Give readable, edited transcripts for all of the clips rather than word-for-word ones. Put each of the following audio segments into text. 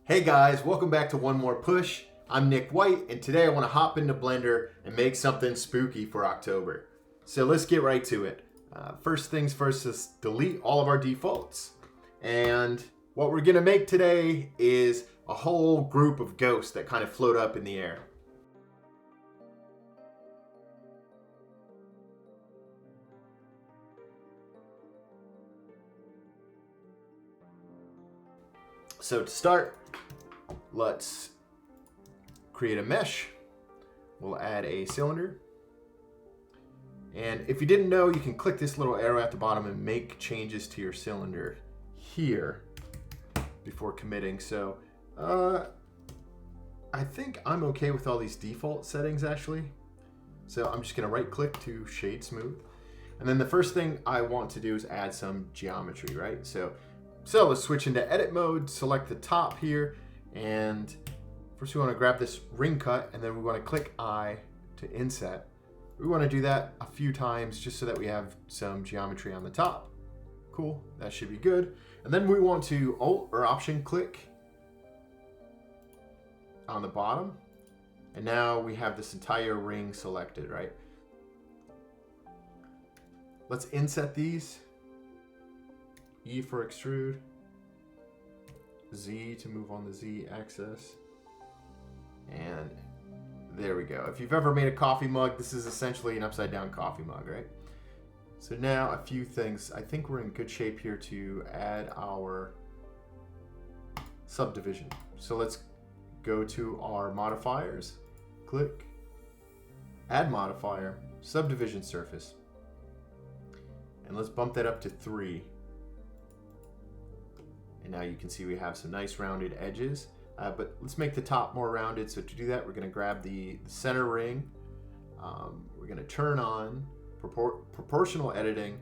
Hey guys, welcome back to One More Push. I'm Nick White, and today I want to hop into Blender and make something spooky for October. So let's get right to it. First things first is delete all of our defaults. And what we're gonna make today is a whole group of ghosts that kind of float up in the air. So to start, let's create a mesh. We'll add a cylinder. And if you didn't know, you can click this little arrow at the bottom and make changes to your cylinder here before committing. So I think I'm okay with all these default settings actually. So I'm just gonna right click to shade smooth. And then the first thing I want to do is add some geometry, right? So let's switch into edit mode, select the top here, and first we want to grab this ring cut, and then we want to click I to inset. We want to do that a few times just so that we have some geometry on the top. Cool, that should be good. And then we want to Alt or Option click on the bottom, and now we have this entire ring selected, right? Let's inset these. E for extrude, Z to move on the Z axis, and there we go. If you've ever made a coffee mug, this is essentially an upside down coffee mug, right? So now a few things. I think we're in good shape here to add our subdivision. So let's go to our modifiers, click, add modifier, subdivision surface, and let's bump that up to 3. And now you can see we have some nice rounded edges, but let's make the top more rounded. So to do that, we're going to grab the center ring. We're going to turn on proportional editing,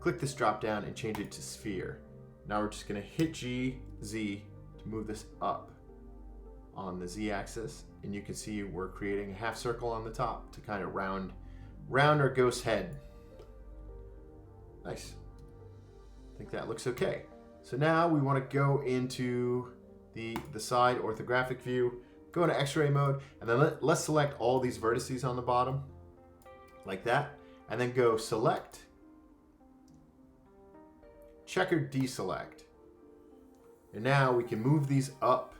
click this drop down and change it to sphere. Now we're just going to hit Z to move this up on the Z axis. And you can see we're creating a half circle on the top to kind of round our ghost head. Nice. I think that looks okay. So now we want to go into the side orthographic view, go into X-ray mode, and then let's select all these vertices on the bottom, like that, and then go select, check or deselect. And now we can move these up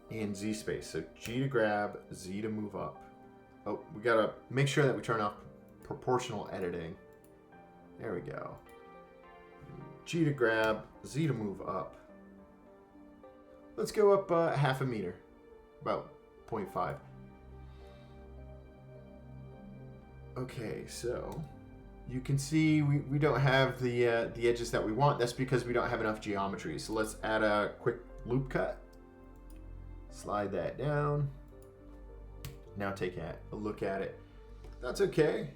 in Z space. So G to grab, Z to move up. Oh, we gotta make sure that we turn off proportional editing. There we go. G to grab, Z to move up. Let's go up half a meter, about 0.5. Okay, so you can see we don't have the edges that we want. That's because we don't have enough geometry. So let's add a quick loop cut. Slide that down. Now take a look at it. That's okay.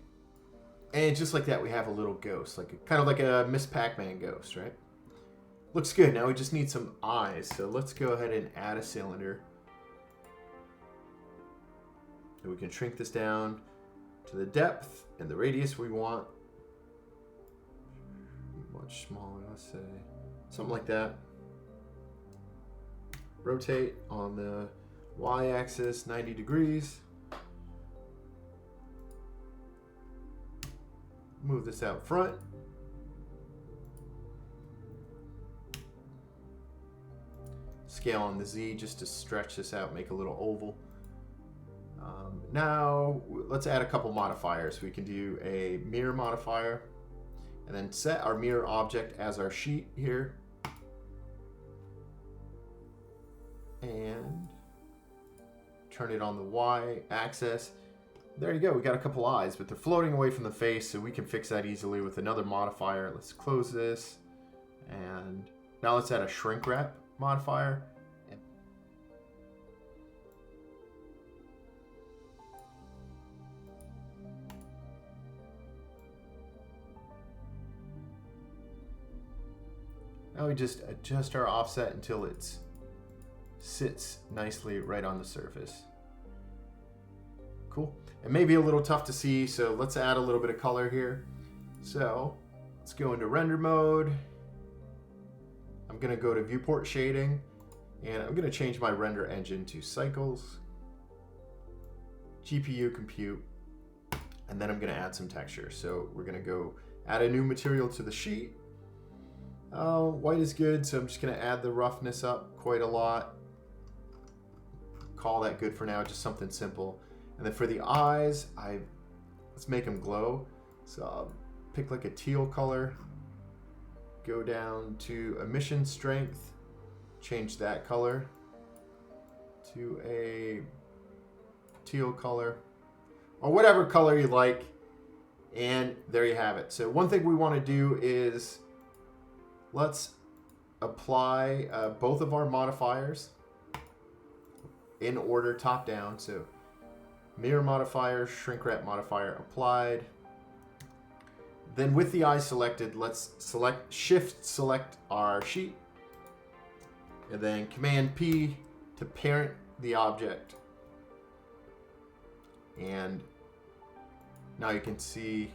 And just like that, we have a little ghost, kind of like a Miss Pac-Man ghost, right? Looks good. Now we just need some eyes. So let's go ahead and add a cylinder. And we can shrink this down to the depth and the radius we want. Much smaller, let's say. Something like that. Rotate on the Y-axis 90 degrees. Move this out front. Scale on the Z just to stretch this out, make a little oval. Now let's add a couple modifiers. We can do a mirror modifier and then set our mirror object as our sheet here. And turn it on the Y axis. There you go, we got a couple eyes, but they're floating away from the face, so we can fix that easily with another modifier. Let's close this, and now let's add a shrink wrap modifier. Now we just adjust our offset until it sits nicely right on the surface. Cool. It may be a little tough to see, so let's add a little bit of color here. So let's go into render mode. I'm going to go to viewport shading, And I'm going to change my render engine to cycles, GPU compute, and then I'm going to add some texture. So we're going to go add a new material to the sheet. White is good, so I'm just going to add the roughness up quite a lot. Call that good for now, just something simple. And then for the eyes, let's make them glow. So I'll pick like a teal color, go down to emission strength, change that color to a teal color, or whatever color you like, and there you have it. So one thing we want to do is let's apply both of our modifiers in order top down. So mirror modifier, shrink wrap modifier applied. Then with the eye selected, let's shift select our sheet, and then Command P to parent the object. And now you can see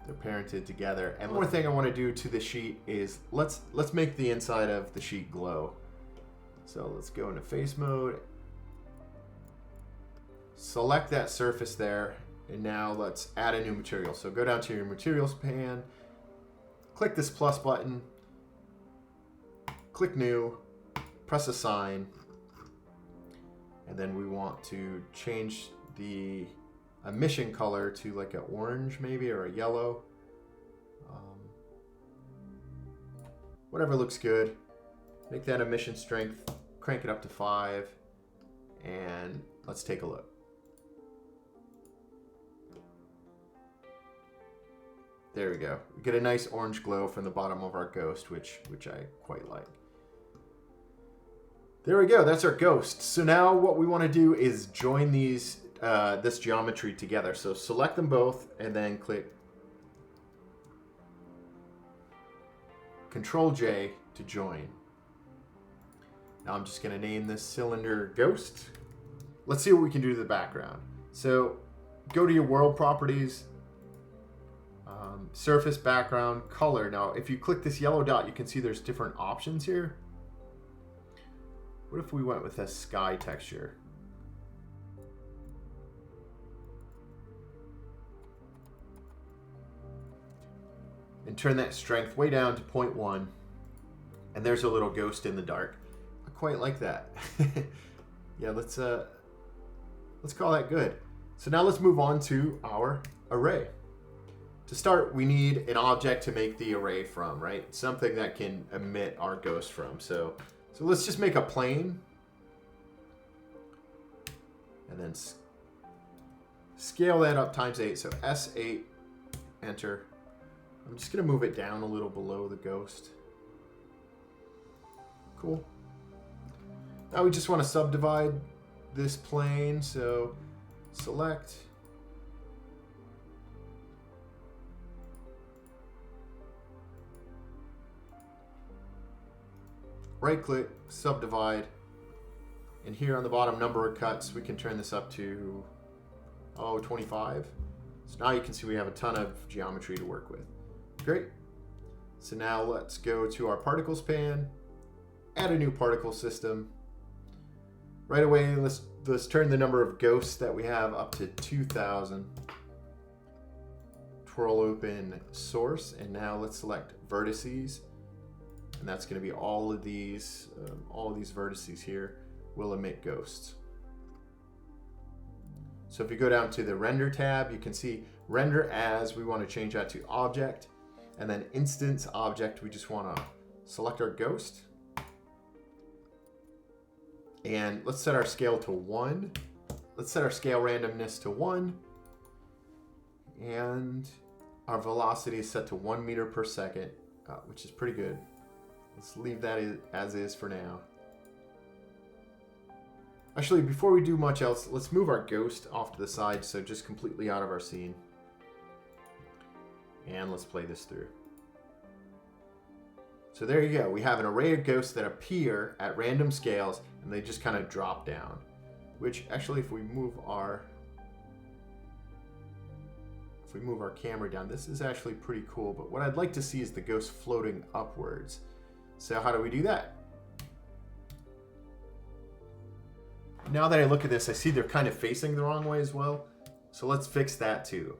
they're parented together. And one more thing I want to do to the sheet is let's make the inside of the sheet glow. So let's go into face mode, select that surface there, and now let's add a new material. So go down to your materials pan, click this plus button, click new, press assign, and then we want to change the emission color to like an orange maybe, or a yellow. Whatever looks good. Make that emission strength, crank it up to 5, and let's take a look. There we go. We get a nice orange glow from the bottom of our ghost, which I quite like. There we go. That's our ghost. So now what we want to do is join these this geometry together. So select them both and then click Control J to join. Now I'm just going to name this cylinder Ghost. Let's see what we can do to the background. So go to your world properties, surface, background, color. Now if you click this yellow dot, you can see there's different options here. What if we went with a sky texture? And turn that strength way down to 0.1. And there's a little ghost in the dark. I quite like that. Yeah, let's call that good. So now let's move on to our array. To start, we need an object to make the array from, right? Something that can emit our ghost from. So let's just make a plane. And then scale that up times 8. So S8, enter. I'm just going to move it down a little below the ghost. Cool. Now we just want to subdivide this plane. So select. Right click, subdivide. And here on the bottom, number of cuts, we can turn this up to 25. So now you can see we have a ton of geometry to work with. Great. So now let's go to our particles pan, add a new particle system. Right away, let's turn the number of ghosts that we have up to 2,000. Twirl open source, and now let's select vertices. And that's going to be all of these vertices here will emit ghosts. So if you go down to the render tab, you can see render as, we want to change that to object, and then instance object, we just want to select our ghost. And let's set our scale to 1. Let's set our scale randomness to 1. And our velocity is set to 1 meter per second, which is pretty good. Let's leave that as is for now. Actually, before we do much else, let's move our ghost off to the side, so just completely out of our scene. And let's play this through. So there you go. We have an array of ghosts that appear at random scales, and they just kind of drop down. Which, actually, if we move our camera down, this is actually pretty cool. But what I'd like to see is the ghost floating upwards. So how do we do that? Now that I look at this, I see they're kind of facing the wrong way as well. So let's fix that too.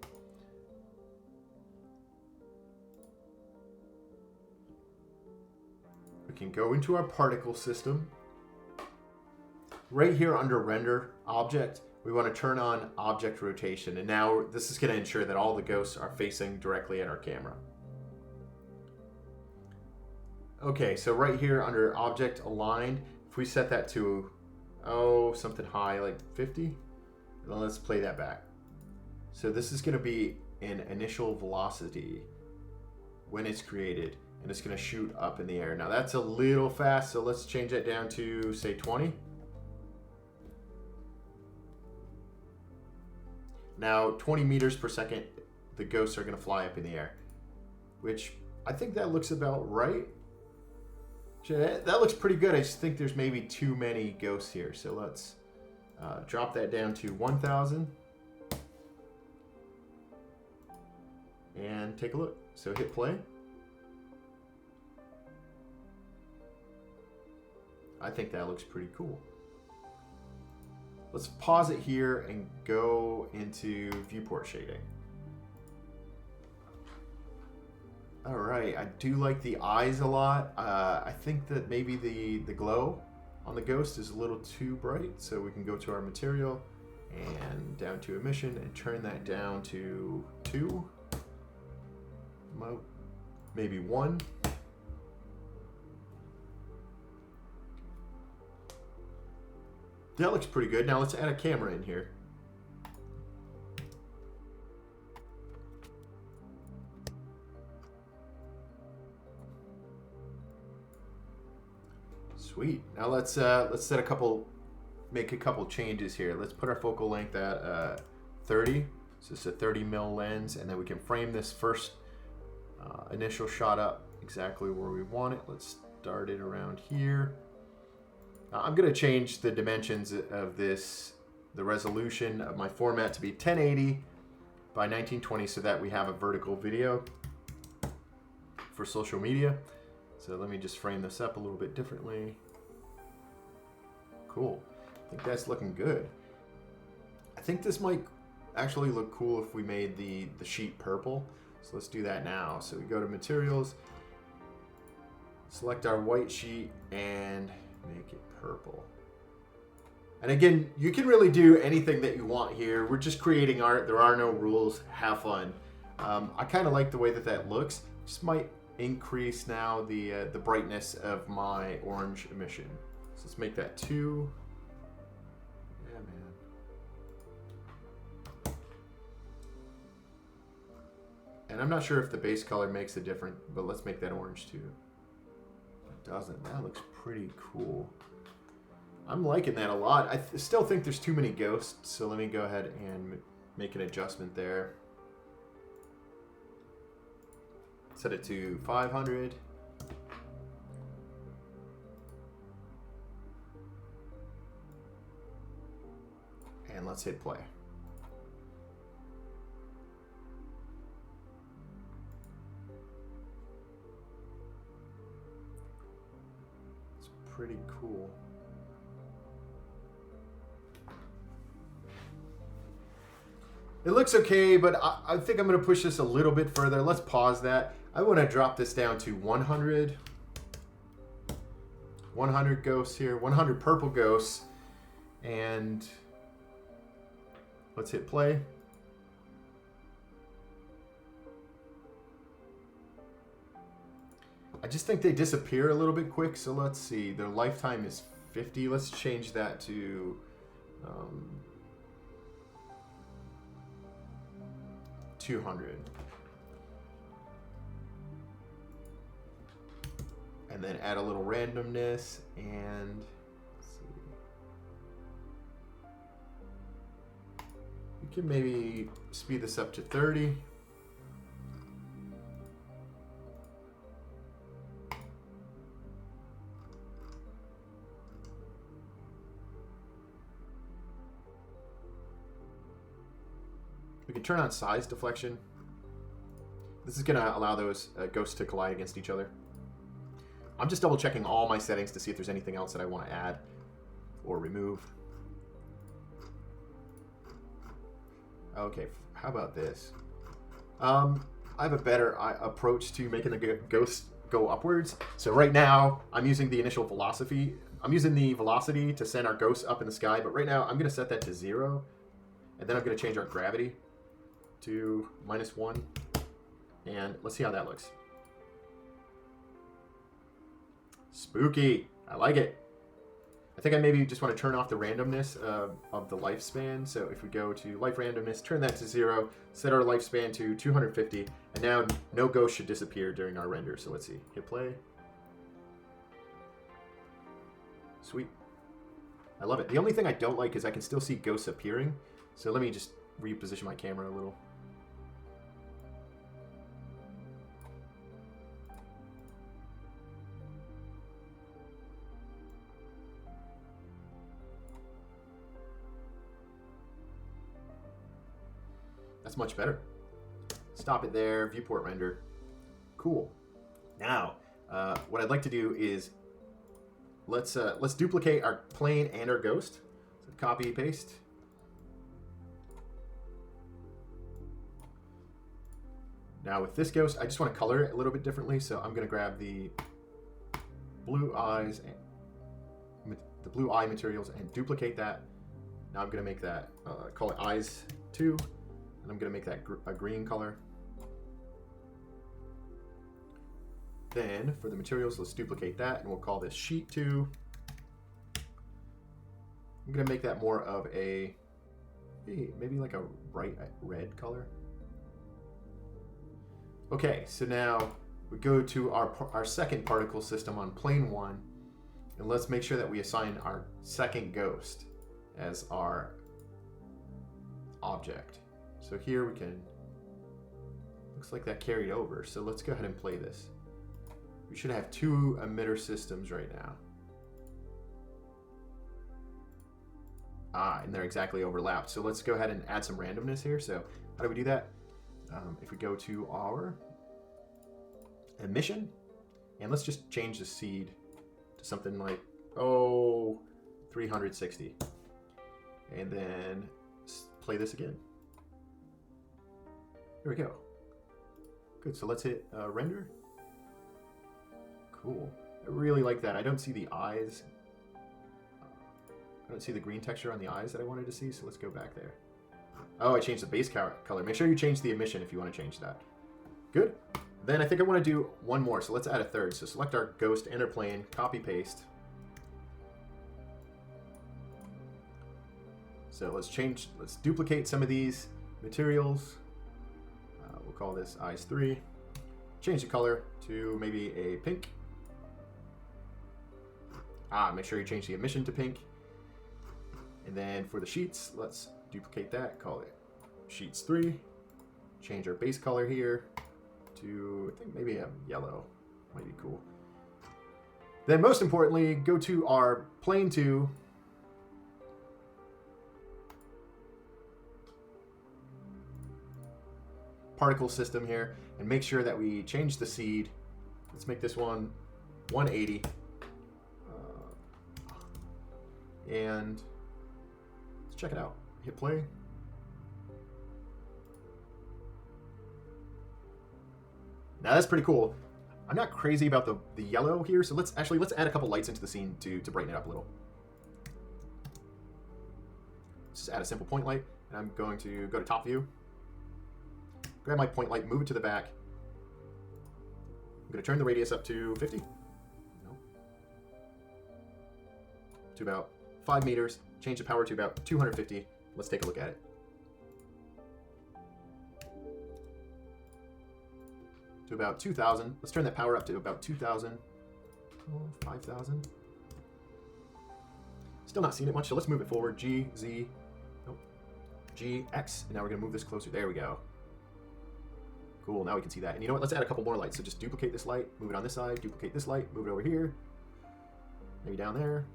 We can go into our particle system. Right here under render object, we want to turn on object rotation. And now this is going to ensure that all the ghosts are facing directly at our camera. Okay, so right here under object aligned, if we set that to, something high, like 50, then let's play that back. So this is going to be an initial velocity when it's created, and it's going to shoot up in the air. Now that's a little fast, so let's change that down to, say, 20. Now, 20 meters per second, the ghosts are going to fly up in the air, which I think that looks about right. That looks pretty good. I just think there's maybe too many ghosts here. So let's drop that down to 1,000. And take a look. So hit play. I think that looks pretty cool. Let's pause it here and go into viewport shading. All right, I do like the eyes a lot. I think that maybe the glow on the ghost is a little too bright, so we can go to our material and down to emission and turn that down to 2. Maybe 1. That looks pretty good. Now let's add a camera in here. Sweet. Now let's set make a couple changes here. Let's put our focal length at 30. So it's a 30 mil lens, and then we can frame this first initial shot up exactly where we want it. Let's start it around here. I'm going to change the dimensions of this, the resolution of my format to be 1080 by 1920 so that we have a vertical video for social media. So let me just frame this up a little bit differently. Cool. I think that's looking good. I think this might actually look cool if we made the sheet purple. So let's do that now. So we go to materials, select our white sheet, and make it purple. And again, you can really do anything that you want here. We're just creating art. There are no rules. Have fun. I kind of like the way that looks. Just might increase now the brightness of my orange emission. So let's make that 2. Yeah, man. And I'm not sure if the base color makes a difference, but let's make that orange too. It doesn't. That looks pretty cool. I'm liking that a lot. I still think there's too many ghosts, so let me go ahead and make an adjustment there. Set it to 500. And let's hit play. It's pretty cool. It looks okay, but I think I'm going to push this a little bit further. Let's pause that. I want to drop this down to 100. 100 ghosts here. 100 purple ghosts. And let's hit play. I just think they disappear a little bit quick. So let's see. Their lifetime is 50. Let's change that to 200. And then add a little randomness and let's see. We can maybe speed this up to 30. We can turn on size deflection. This is going to allow those ghosts to collide against each other. I'm just double checking all my settings to see if there's anything else that I want to add or remove. Okay, how about this? I have a better approach to making the ghost go upwards. So right now, I'm using the initial velocity. I'm using the velocity to send our ghosts up in the sky, but right now I'm going to set that to 0. And then I'm going to change our gravity to -1. And let's see how that looks. Spooky. I like it. I think I maybe just want to turn off the randomness of the lifespan. So if we go to life randomness, turn that to 0, set our lifespan to 250, and now no ghost should disappear during our render. So let's see. Hit play. Sweet. I love it. The only thing I don't like is I can still see ghosts appearing. So let me just reposition my camera a little. That's much better. Stop it there. Viewport render. Cool. Now, what I'd like to do is let's duplicate our plane and our ghost. So copy, paste. Now with this ghost, I just want to color it a little bit differently. So I'm going to grab the blue eyes and the blue eye materials and duplicate that. Now I'm going to make that call it eyes 2. And I'm going to make that a green color. Then for the materials, let's duplicate that and we'll call this sheet 2. I'm going to make that more of a, maybe like a bright red color. Okay, so now we go to our second particle system on plane 1. And let's make sure that we assign our second ghost as our object. So here we can, looks like that carried over. So let's go ahead and play this. We should have 2 emitter systems right now. And they're exactly overlapped. So let's go ahead and add some randomness here. So how do we do that? If we go to our emission, and let's just change the seed to something like, 360. And then play this again. Here we go. Good, so let's hit render. Cool. I really like that. I don't see the eyes. I don't see the green texture on the eyes that I wanted to see, so let's go back there. Oh, I changed the base color. Make sure you change the emission if you want to change that. Good. Then I think I want to do one more, so let's add a third. So select our ghost and our plane, copy paste. So let's duplicate some of these materials. We'll call this eyes 3. Change the color to maybe a pink. Make sure you change the emission to pink. And then for the sheets, let's duplicate that, call it sheets 3. Change our base color here to, I think maybe a yellow, might be cool. Then most importantly, go to our plane 2. Particle system here and make sure that we change the seed. Let's make this one 180. And let's check it out. Hit play. Now that's pretty cool. I'm not crazy about the yellow here, so let's add a couple lights into the scene to brighten it up a little. Let's just add a simple point light, and I'm going to go to top view. Grab my point light, move it to the back. I'm going to turn the radius up to 50. No. To about 5 meters. Change the power to about 250. Let's take a look at it. To about 2,000. Let's turn that power up to about 2,000. 5,000. Still not seeing it much, so let's move it forward. G, Z, nope. G, X, and now we're going to move this closer. There we go. Cool, now we can see that. And you know what? Let's add a couple more lights. So just duplicate this light, move it on this side, duplicate this light, move it over here. Maybe down there.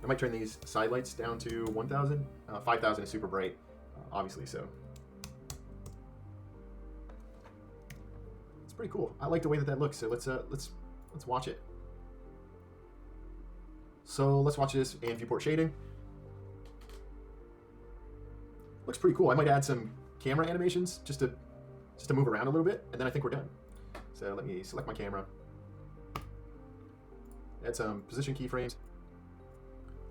I might turn these side lights down to 1,000. 5,000 is super bright, obviously, so. Let's pretty cool. I like the way that looks. So let's watch it. So let's watch this in viewport shading. Looks pretty cool. I might add some camera animations just to move around a little bit, and then I think we're done. So let me select my camera. Add some position keyframes.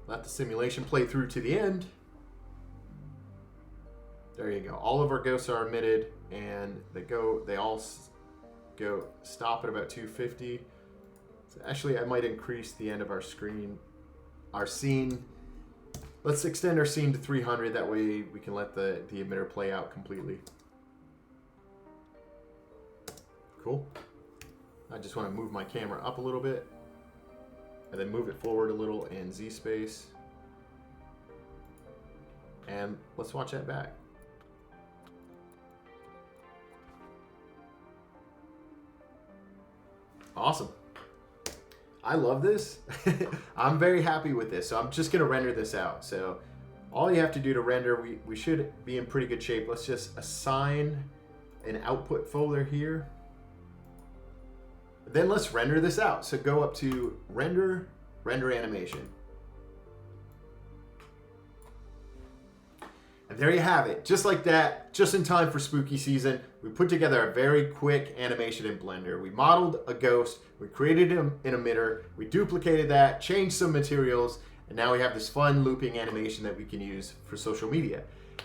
Let the simulation play through to the end. There you go. All of our ghosts are emitted, and they all go stop at about 250. So actually, I might increase the end of our scene. Let's extend our scene to 300. That way, we can let the emitter play out completely. Cool. I just want to move my camera up a little bit, and then move it forward a little in Z space. And let's watch that back. Awesome. I love this. I'm very happy with this. So I'm just going to render this out. So all you have to do to render, we should be in pretty good shape. Let's just assign an output folder here. Then let's render this out. So go up to render animation. And there you have it. Just like that, just in time for spooky season, we put together a very quick animation in Blender. We modeled a ghost, we created an emitter, we duplicated that, changed some materials, and now we have this fun looping animation that we can use for social media.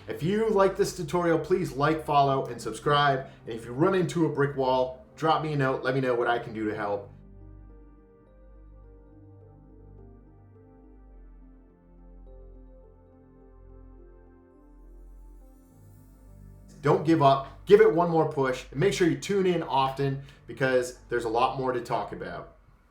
If you like this tutorial, please like, follow, and subscribe. And if you run into a brick wall, drop me a note, let me know what I can do to help. Don't give up. Give it one more push. And make sure you tune in often because there's a lot more to talk about.